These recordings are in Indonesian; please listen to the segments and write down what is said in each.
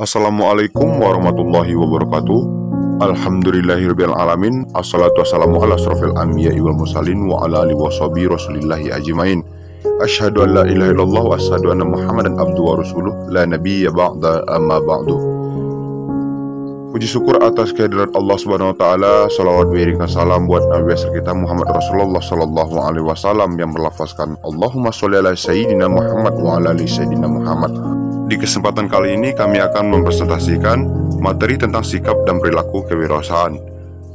Assalamualaikum warahmatullahi wabarakatuh. Alhamdulillahirabbil alamin. Assalatu wassalamu ala asrofil anbiya'i wal mursalin wa ala alihi washabihi rasulillahi ajmain. Asyhadu an la ilaha illallah wa asyhadu anna Muhammadan abduhu wa rasuluh la nabiyya ba'da amma ba'du. Puji syukur atas kehadirat Allah Subhanahu wa taala. Shalawat berikan salam buat Nabi besar kita Muhammad Rasulullah sallallahu alaihi wasallam yang berlafazkan Allahumma sholli ala sayyidina Muhammad wa ala ali sayyidina Muhammad. Di kesempatan kali ini kami akan mempresentasikan materi tentang sikap dan perilaku kewirausahaan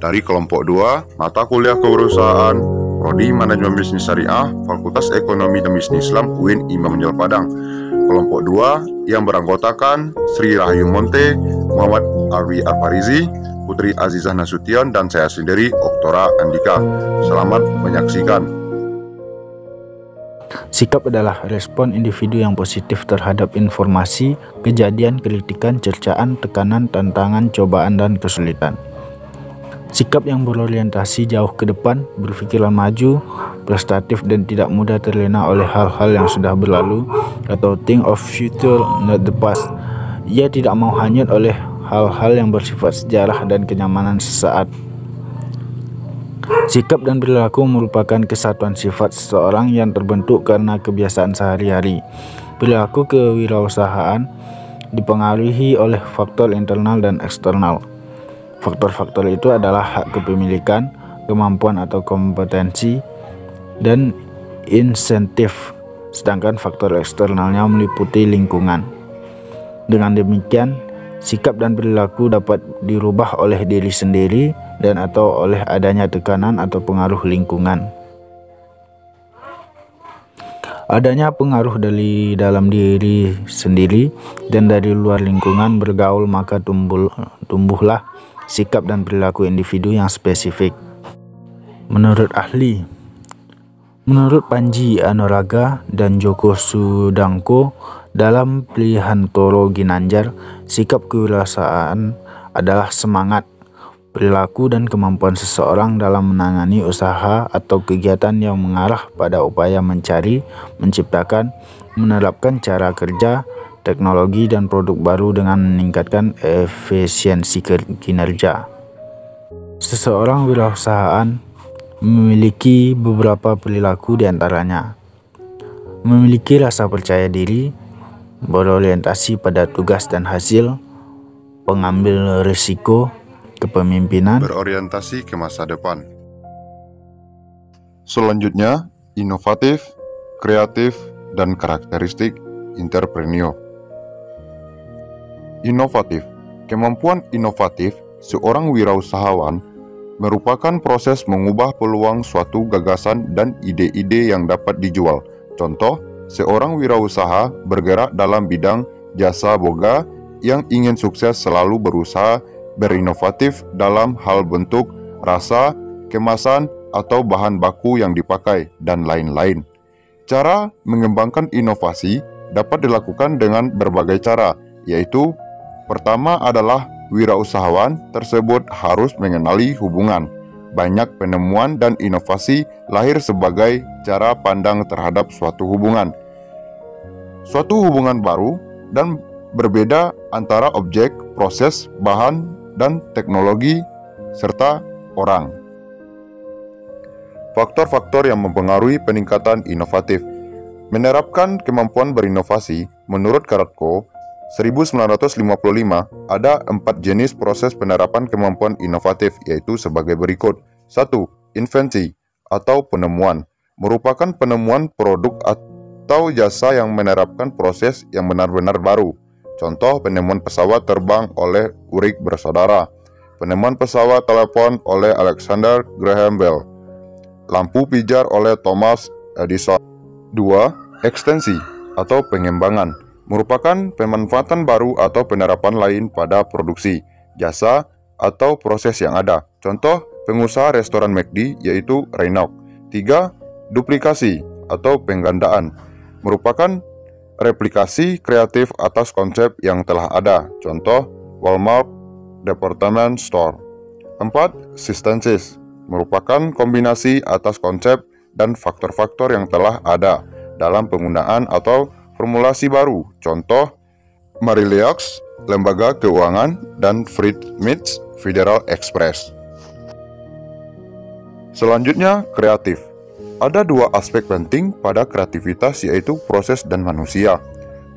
dari kelompok 2, mata kuliah kewirausahaan, Prodi Manajemen Bisnis Syariah, Fakultas Ekonomi dan Bisnis Islam UIN Imam Bonjol Padang. Kelompok 2 yang beranggotakan Sri Rahayu Monte, Muhammad Arwi Al-Farizi, Putri Azizah Nasution, dan saya sendiri, Oktora Andika. Selamat menyaksikan. Sikap adalah respon individu yang positif terhadap informasi, kejadian, kritikan, cercaan, tekanan, tantangan, cobaan, dan kesulitan. Sikap yang berorientasi jauh ke depan, berpikiran maju, prestatif, dan tidak mudah terlena oleh hal-hal yang sudah berlalu atau think of future not the past. Ia tidak mau hanyut oleh hal-hal yang bersifat sejarah dan kenyamanan sesaat. Sikap dan perilaku merupakan kesatuan sifat seseorang yang terbentuk karena kebiasaan sehari-hari. Perilaku kewirausahaan dipengaruhi oleh faktor internal dan eksternal. Faktor-faktor itu adalah hak kepemilikan, kemampuan atau kompetensi, dan insentif. Sedangkan faktor eksternalnya meliputi lingkungan. Dengan demikian, sikap dan perilaku dapat dirubah oleh diri sendiri dan atau oleh adanya tekanan atau pengaruh lingkungan. Adanya pengaruh dari dalam diri sendiri dan dari luar lingkungan bergaul, maka tumbuhlah sikap dan perilaku individu yang spesifik. Menurut Panji Anuraga dan Joko Sudangko dalam Pilihan Toro Ginanjar, sikap kewirausahaan adalah semangat, perilaku, dan kemampuan seseorang dalam menangani usaha atau kegiatan yang mengarah pada upaya mencari, menciptakan, menerapkan cara kerja, teknologi, dan produk baru dengan meningkatkan efisiensi kinerja. Seseorang wirausahaan memiliki beberapa perilaku diantaranya: memiliki rasa percaya diri, berorientasi pada tugas dan hasil, pengambil risiko, kepemimpinan, berorientasi ke masa depan. Selanjutnya, inovatif, kreatif, dan karakteristik entrepreneur. Inovatif. Kemampuan inovatif seorang wirausahawan merupakan proses mengubah peluang suatu gagasan dan ide-ide yang dapat dijual. Contoh, seorang wirausaha bergerak dalam bidang jasa boga yang ingin sukses selalu berusaha berinovatif dalam hal bentuk, rasa, kemasan, atau bahan baku yang dipakai, dan lain-lain. Cara mengembangkan inovasi dapat dilakukan dengan berbagai cara, yaitu pertama adalah wirausahawan tersebut harus mengenali hubungan. Banyak penemuan dan inovasi lahir sebagai cara pandang terhadap suatu hubungan. Suatu hubungan baru dan berbeda antara objek, proses, bahan, dan teknologi, serta orang. Faktor-faktor yang mempengaruhi peningkatan inovatif. Menerapkan kemampuan berinovasi, menurut Karatko 1955, ada 4 jenis proses penerapan kemampuan inovatif, yaitu sebagai berikut. 1. Invensi atau penemuan, merupakan penemuan produk atau jasa yang menerapkan proses yang benar-benar baru. Contoh, penemuan pesawat terbang oleh Wright bersaudara, penemuan pesawat telepon oleh Alexander Graham Bell, lampu pijar oleh Thomas Edison. 2. Ekstensi atau pengembangan, merupakan pemanfaatan baru atau penerapan lain pada produksi, jasa, atau proses yang ada. Contoh, pengusaha restoran McD yaitu Reynolds. 3. Duplikasi atau penggandaan, merupakan replikasi kreatif atas konsep yang telah ada. Contoh, Walmart Department Store. 4. Systensis, merupakan kombinasi atas konsep dan faktor-faktor yang telah ada dalam penggunaan atau formulasi baru. Contoh, Marileux, Lembaga Keuangan, dan Friedrich Federal Express. Selanjutnya, kreatif. Ada dua aspek penting pada kreativitas, yaitu proses dan manusia.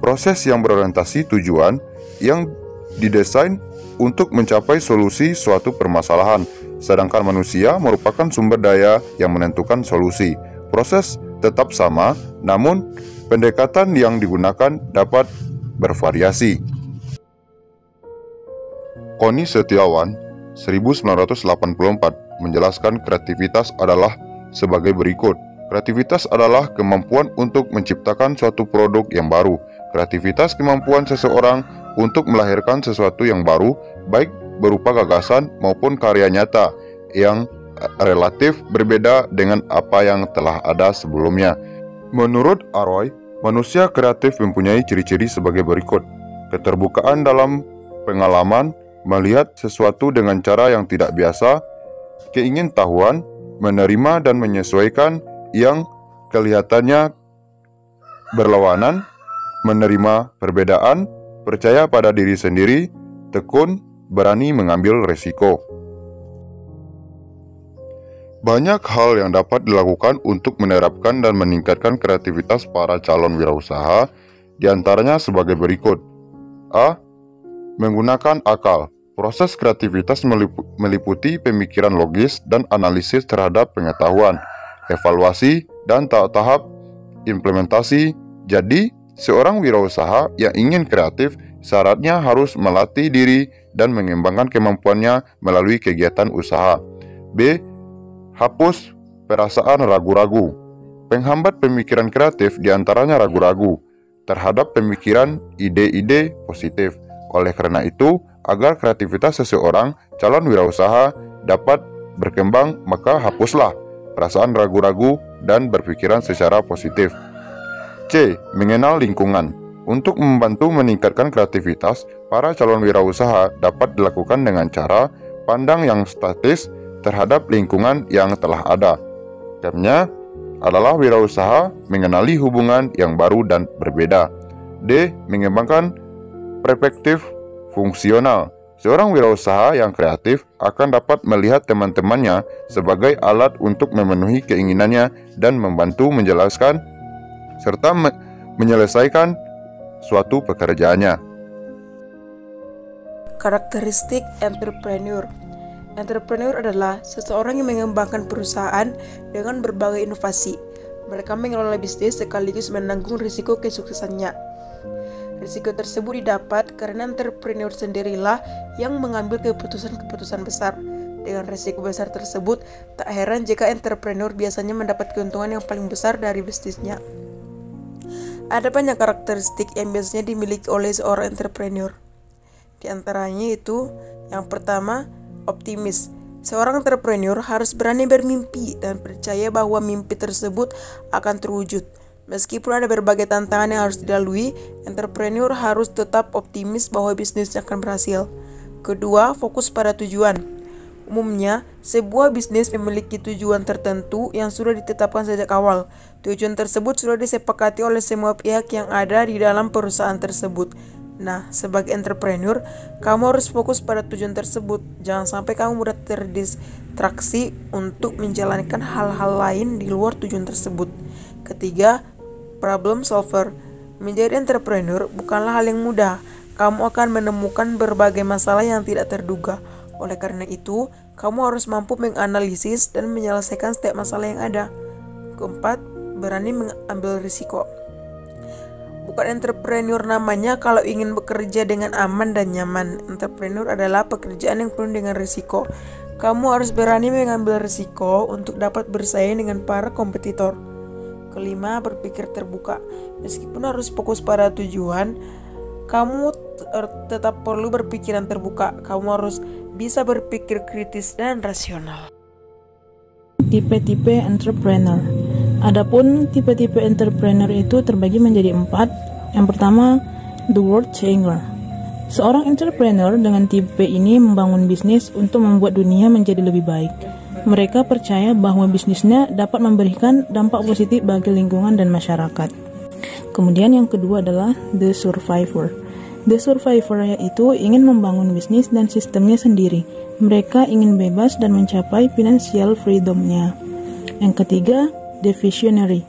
Proses yang berorientasi tujuan yang didesain untuk mencapai solusi suatu permasalahan, sedangkan manusia merupakan sumber daya yang menentukan solusi. Proses tetap sama, namun pendekatan yang digunakan dapat bervariasi. Koni Setiawan, 1984, menjelaskan kreativitas adalah sebagai berikut. Kreativitas adalah kemampuan untuk menciptakan suatu produk yang baru. Kreativitas kemampuan seseorang untuk melahirkan sesuatu yang baru, baik berupa gagasan maupun karya nyata yang relatif berbeda dengan apa yang telah ada sebelumnya. Menurut Aroy, manusia kreatif mempunyai ciri-ciri sebagai berikut. Keterbukaan dalam pengalaman, melihat sesuatu dengan cara yang tidak biasa, keingintahuan, menerima dan menyesuaikan yang kelihatannya berlawanan, menerima perbedaan, percaya pada diri sendiri, tekun, berani mengambil resiko. Banyak hal yang dapat dilakukan untuk menerapkan dan meningkatkan kreativitas para calon wirausaha, diantaranya sebagai berikut. A. Menggunakan akal. Proses kreativitas meliputi pemikiran logis dan analisis terhadap pengetahuan, evaluasi, dan tahap implementasi. Jadi, seorang wirausaha yang ingin kreatif syaratnya harus melatih diri dan mengembangkan kemampuannya melalui kegiatan usaha. B. Hapus perasaan ragu-ragu. Penghambat pemikiran kreatif diantaranya ragu-ragu terhadap pemikiran ide-ide positif. Oleh karena itu, agar kreativitas seseorang calon wirausaha dapat berkembang, maka hapuslah perasaan ragu-ragu dan berpikiran secara positif. C. Mengenal lingkungan. Untuk membantu meningkatkan kreativitas, para calon wirausaha dapat dilakukan dengan cara pandang yang statis terhadap lingkungan yang telah ada. Caranya adalah wirausaha mengenali hubungan yang baru dan berbeda. D. Mengembangkan perspektif fungsional. Seorang wirausaha yang kreatif akan dapat melihat teman-temannya sebagai alat untuk memenuhi keinginannya dan membantu menjelaskan serta menyelesaikan suatu pekerjaannya. Karakteristik entrepreneur. Entrepreneur adalah seseorang yang mengembangkan perusahaan dengan berbagai inovasi. Mereka mengelola bisnis sekaligus menanggung risiko kesuksesannya. Risiko tersebut didapat karena entrepreneur sendirilah yang mengambil keputusan-keputusan besar. Dengan risiko besar tersebut, tak heran jika entrepreneur biasanya mendapat keuntungan yang paling besar dari bisnisnya. Ada banyak karakteristik yang biasanya dimiliki oleh seorang entrepreneur. Di antaranya itu, yang pertama, optimis. Seorang entrepreneur harus berani bermimpi dan percaya bahwa mimpi tersebut akan terwujud. Meskipun ada berbagai tantangan yang harus dilalui, entrepreneur harus tetap optimis bahwa bisnisnya akan berhasil. Kedua, fokus pada tujuan. Umumnya, sebuah bisnis memiliki tujuan tertentu yang sudah ditetapkan sejak awal. Tujuan tersebut sudah disepakati oleh semua pihak yang ada di dalam perusahaan tersebut. Nah, sebagai entrepreneur, kamu harus fokus pada tujuan tersebut. Jangan sampai kamu mudah terdistraksi untuk menjalankan hal-hal lain di luar tujuan tersebut. Ketiga, problem solver. Menjadi entrepreneur bukanlah hal yang mudah. Kamu akan menemukan berbagai masalah yang tidak terduga. Oleh karena itu, kamu harus mampu menganalisis dan menyelesaikan setiap masalah yang ada. Keempat, berani mengambil risiko. Bukan entrepreneur namanya kalau ingin bekerja dengan aman dan nyaman. Entrepreneur adalah pekerjaan yang penuh dengan risiko. Kamu harus berani mengambil risiko untuk dapat bersaing dengan para kompetitor. Kelima, berpikir terbuka. Meskipun harus fokus pada tujuan, kamu tetap perlu berpikiran terbuka. Kamu harus bisa berpikir kritis dan rasional. Tipe-tipe entrepreneur. Adapun tipe-tipe entrepreneur itu terbagi menjadi 4. Yang pertama, the world changer. Seorang entrepreneur dengan tipe ini membangun bisnis untuk membuat dunia menjadi lebih baik. Mereka percaya bahwa bisnisnya dapat memberikan dampak positif bagi lingkungan dan masyarakat. Kemudian yang kedua adalah the survivor. The Survivor yaitu ingin membangun bisnis dan sistemnya sendiri. Mereka ingin bebas dan mencapai financial freedom-nya. Yang ketiga, The Visionary.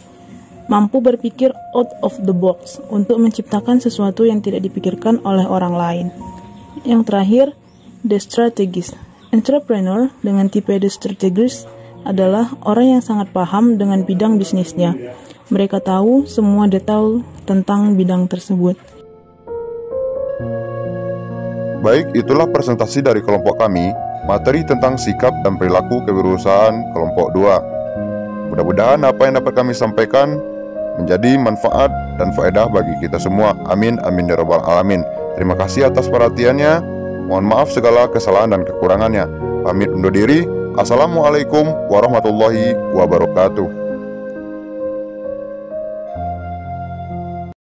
Mampu berpikir out of the box untuk menciptakan sesuatu yang tidak dipikirkan oleh orang lain. Yang terakhir, The Strategist. Entrepreneur dengan tipe The Strategist adalah orang yang sangat paham dengan bidang bisnisnya. Mereka tahu semua detail tentang bidang tersebut. Baik, itulah presentasi dari kelompok kami, materi tentang sikap dan perilaku kewirausahaan kelompok 2. Mudah-mudahan apa yang dapat kami sampaikan menjadi manfaat dan faedah bagi kita semua. Amin, amin ya rabbal alamin. Terima kasih atas perhatiannya. Mohon maaf segala kesalahan dan kekurangannya. Pamit undur diri. Assalamualaikum warahmatullahi wabarakatuh.